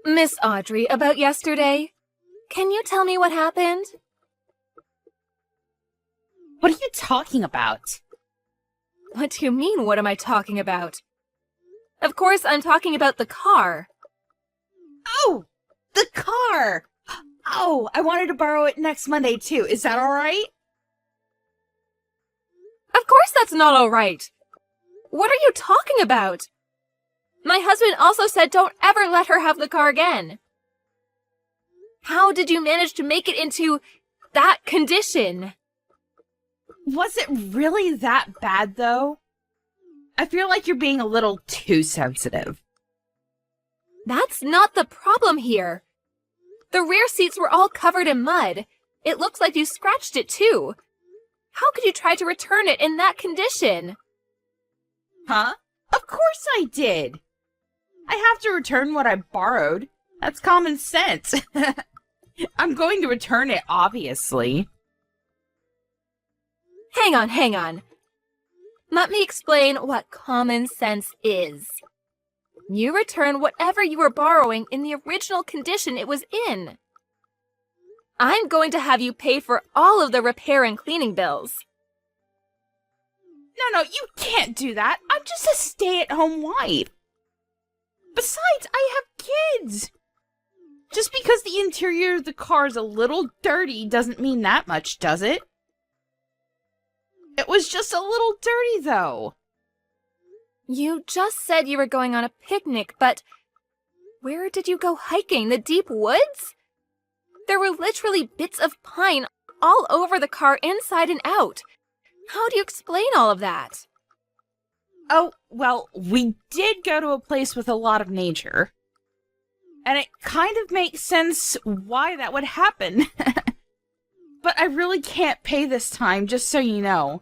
Miss Audrey, about yesterday. Can you tell me what happened? What are you talking about? What do you mean, what am I talking about? Of course, I'm talking about the car. Oh, the car! Oh, I wanted to borrow it next Monday too. Is that all right? Of course that's not all right. What are you talking about? My husband also said don't ever let her have the car again. How did you manage to make it into that condition? Was it really that bad, though? I feel like you're being a little too sensitive. That's not the problem here. The rear seats were all covered in mud. It looks like you scratched it too. How could you try to return it in that condition? Huh? Of course I did. I have to return what I borrowed. That's common sense. I'm going to return it, obviously. Hang on. Let me explain what common sense is. You return whatever you were borrowing in the original condition it was in. I'm going to have you pay for all of the repair and cleaning bills. No, you can't do that. I'm just a stay-at-home wife. Besides, I have kids. Just because the interior of the car is a little dirty doesn't mean that much, does it? It was just a little dirty, though. You just said you were going on a picnic, but where did you go hiking? The deep woods? There were literally bits of pine all over the car, inside and out. How do you explain all of that? Oh, well, we did go to a place with a lot of nature. And it kind of makes sense why that would happen. But I really can't pay this time, just so you know.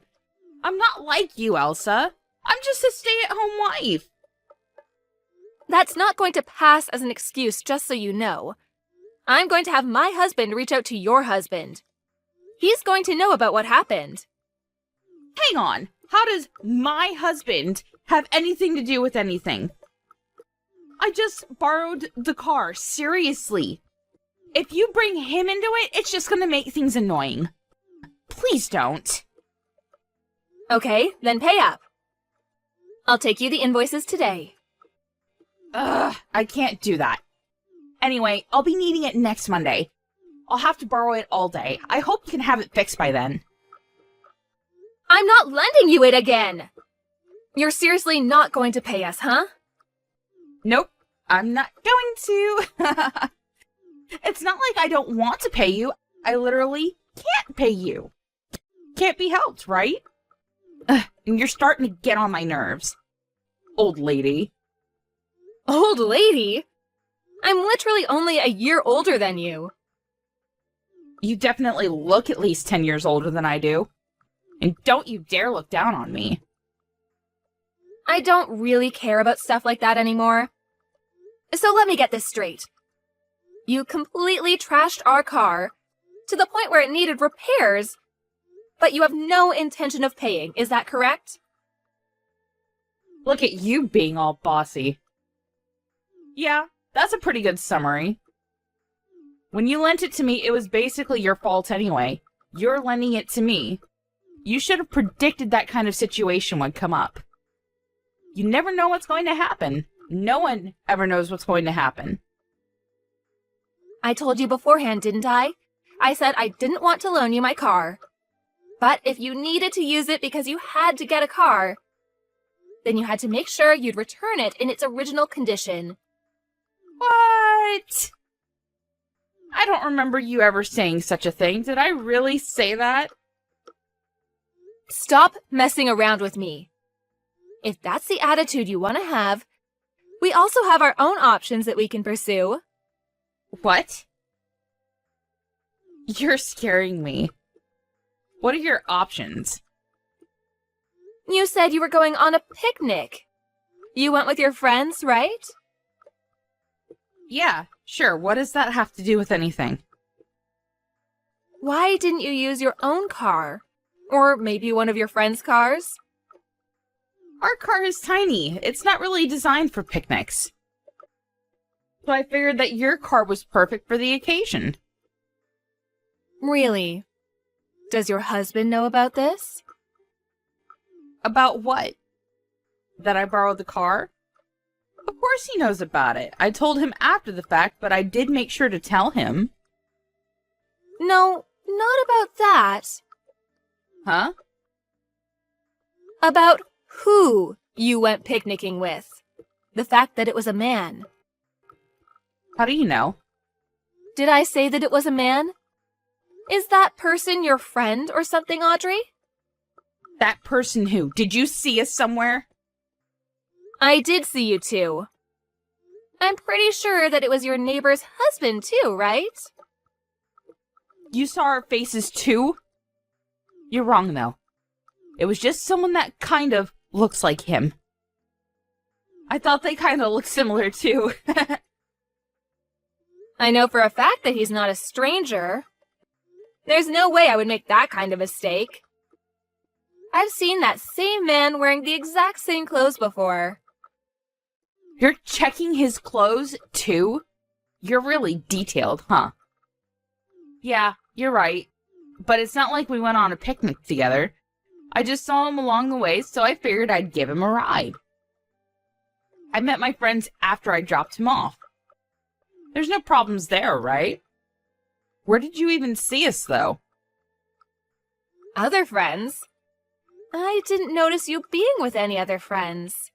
I'm not like you, Elsa. I'm just a stay-at-home wife. That's not going to pass as an excuse, just so you know. I'm going to have my husband reach out to your husband. He's going to know about what happened. Hang on. How does my husband have anything to do with anything? I just borrowed the car, seriously. If you bring him into it, it's just gonna make things annoying. Please don't. Okay, then pay up. I'll take you the invoices today. Ugh, I can't do that. Anyway, I'll be needing it next Monday. I'll have to borrow it all day. I hope you can have it fixed by then. I'm not lending you it again! You're seriously not going to pay us, huh? Nope, I'm not going to. It's not like I don't want to pay you. I literally can't pay you. Can't be helped, right? Ugh, and you're starting to get on my nerves. Old lady. Old lady? I'm literally only a year older than you. You definitely look at least 10 years older than I do. And don't you dare look down on me. I don't really care about stuff like that anymore. So let me get this straight. You completely trashed our car to the point where it needed repairs, but you have no intention of paying, is that correct? Look at you being all bossy. Yeah, that's a pretty good summary. When you lent it to me, it was basically your fault anyway. You're lending it to me. You should have predicted that kind of situation would come up. You never know what's going to happen. No one ever knows what's going to happen. I told you beforehand, didn't I? I said I didn't want to loan you my car. But if you needed to use it because you had to get a car, then you had to make sure you'd return it in its original condition. What? I don't remember you ever saying such a thing. Did I really say that? Stop messing around with me. If that's the attitude you want to have, we also have our own options that we can pursue. What? You're scaring me. What are your options? You said you were going on a picnic. You went with your friends, right? Yeah, sure. What does that have to do with anything? Why didn't you use your own car? Or maybe one of your friends' cars? Our car is tiny. It's not really designed for picnics. So I figured that your car was perfect for the occasion. Really? Does your husband know about this? About what? That I borrowed the car? Of course he knows about it. I told him after the fact, but I did make sure to tell him. No, not about that. Huh? About who you went picnicking with. The fact that it was a man. How do you know? Did I say that it was a man? Is that person your friend or something, Audrey? That person who? Did you see us somewhere? I did see you two. I'm pretty sure that it was your neighbor's husband too, right? You saw our faces too? You're wrong, though. It was just someone that kind of looks like him. I thought they kind of looked similar too. I know for a fact that he's not a stranger. There's no way I would make that kind of mistake. I've seen that same man wearing the exact same clothes before. You're checking his clothes too? You're really detailed, huh? Yeah, you're right. But it's not like we went on a picnic together. I just saw him along the way, so I figured I'd give him a ride. I met my friends after I dropped him off. There's no problems there, right? Where did you even see us, though? Other friends? I didn't notice you being with any other friends.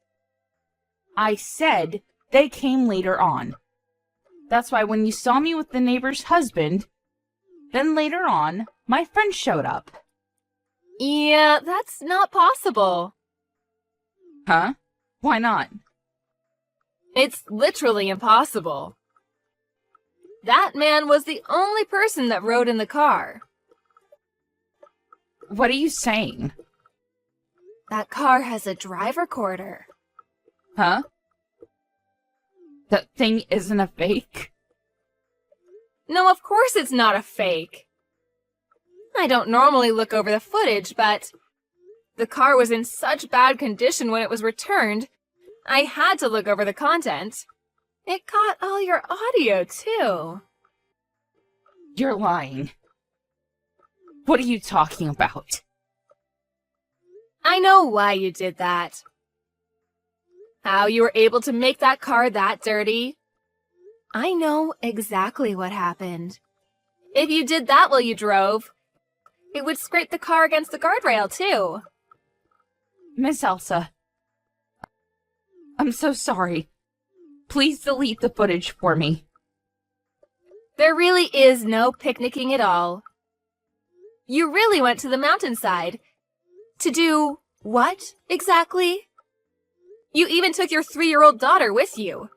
I said they came later on. That's why when you saw me with the neighbor's husband, then later on, my friend showed up. Yeah, that's not possible. Huh? Why not? It's literally impossible. That man was the only person that rode in the car. What are you saying? That car has a driver quarter. Huh? That thing isn't a fake? No, of course it's not a fake. I don't normally look over the footage, but the car was in such bad condition when it was returned, I had to look over the content. It caught all your audio, too. You're lying. What are you talking about? I know why you did that. How you were able to make that car that dirty. I know exactly what happened. If you did that while you drove, it would scrape the car against the guardrail, too. Miss Elsa, I'm so sorry. Please delete the footage for me. There really is no picnicking at all. You really went to the mountainside. To do what, exactly? You even took your 3-year-old daughter with you.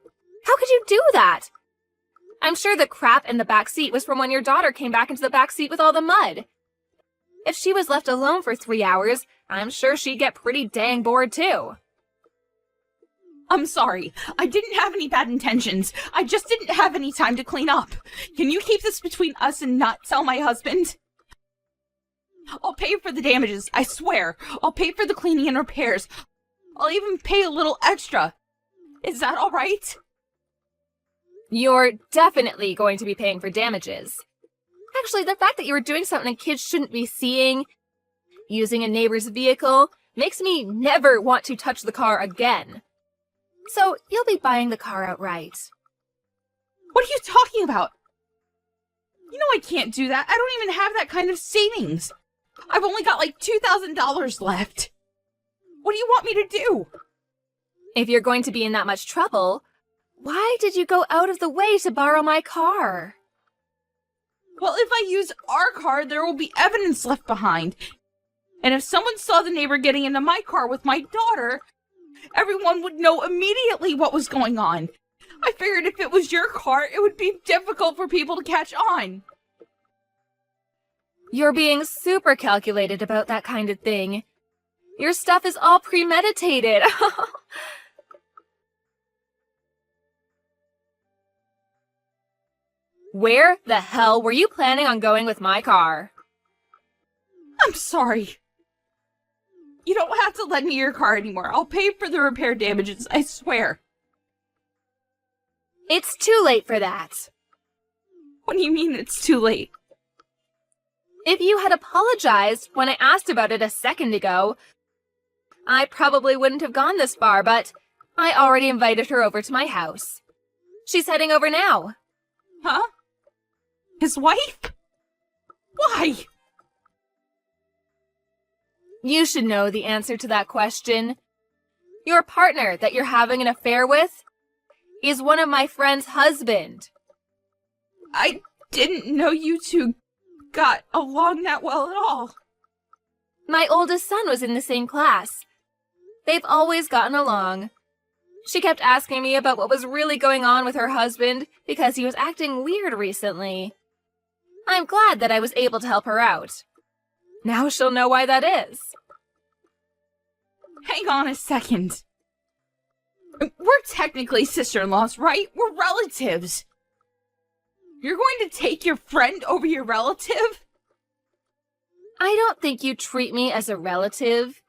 How could you do that? I'm sure the crap in the back seat was from when your daughter came back into the back seat with all the mud. If she was left alone for 3 hours, I'm sure she'd get pretty dang bored too. I'm sorry. I didn't have any bad intentions. I just didn't have any time to clean up. Can you keep this between us and not tell my husband? I'll pay for the damages, I swear. I'll pay for the cleaning and repairs. I'll even pay a little extra. Is that all right? You're definitely going to be paying for damages. Actually, the fact that you were doing something kids shouldn't be seeing, using a neighbor's vehicle, makes me never want to touch the car again. So you'll be buying the car outright. What are you talking about? You know I can't do that. I don't even have that kind of savings. I've only got like $2,000 left. What do you want me to do? If you're going to be in that much trouble, why did you go out of the way to borrow my car? Well, if I use our car, there will be evidence left behind. And if someone saw the neighbor getting into my car with my daughter, everyone would know immediately what was going on. I figured if it was your car, it would be difficult for people to catch on. You're being super calculated about that kind of thing. Your stuff is all premeditated. Where the hell were you planning on going with my car? I'm sorry. You don't have to lend me your car anymore. I'll pay for the repair damages, I swear. It's too late for that. What do you mean it's too late? If you had apologized when I asked about it a second ago, I probably wouldn't have gone this far, but I already invited her over to my house. She's heading over now. Huh? His wife? Why? You should know the answer to that question. Your partner that you're having an affair with is one of my friend's husband. I didn't know you two got along that well at all. My oldest son was in the same class. They've always gotten along. She kept asking me about what was really going on with her husband because he was acting weird recently. I'm glad that I was able to help her out. Now she'll know why that is. Hang on a second. We're technically sister-in-laws, right? We're relatives. You're going to take your friend over your relative? I don't think you treat me as a relative.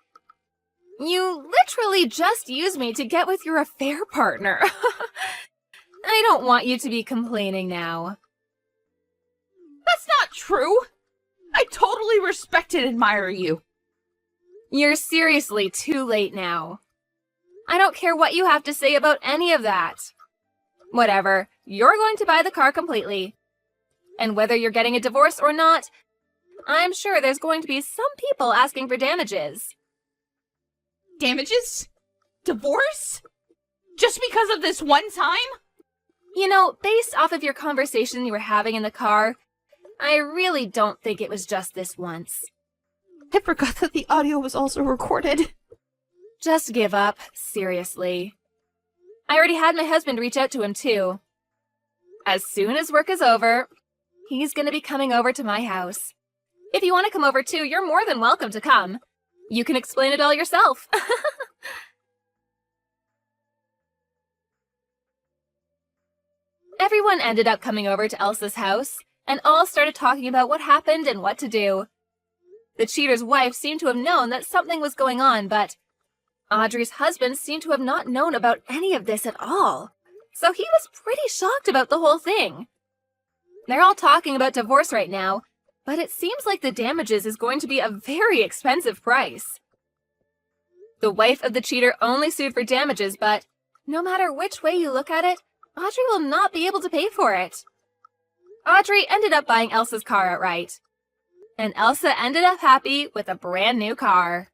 You literally just use me to get with your affair partner. I don't want you to be complaining now. That's not true. I totally respect and admire you. You're seriously too late now. I don't care what you have to say about any of that. Whatever, you're going to buy the car completely. And whether you're getting a divorce or not, I'm sure there's going to be some people asking for damages. Damages? Divorce? Just because of this one time? You know, based off of your conversation you were having in the car, I really don't think it was just this once. I forgot that the audio was also recorded. Just give up, seriously. I already had my husband reach out to him too. As soon as work is over, he's gonna be coming over to my house. If you want to come over too, you're more than welcome to come. You can explain it all yourself. Everyone ended up coming over to Elsa's house, and all started talking about what happened and what to do. The cheater's wife seemed to have known that something was going on, but Audrey's husband seemed to have not known about any of this at all, so he was pretty shocked about the whole thing. They're all talking about divorce right now, but it seems like the damages is going to be a very expensive price. The wife of the cheater only sued for damages, but no matter which way you look at it, Audrey will not be able to pay for it. Audrey ended up buying Elsa's car outright, and Elsa ended up happy with a brand new car.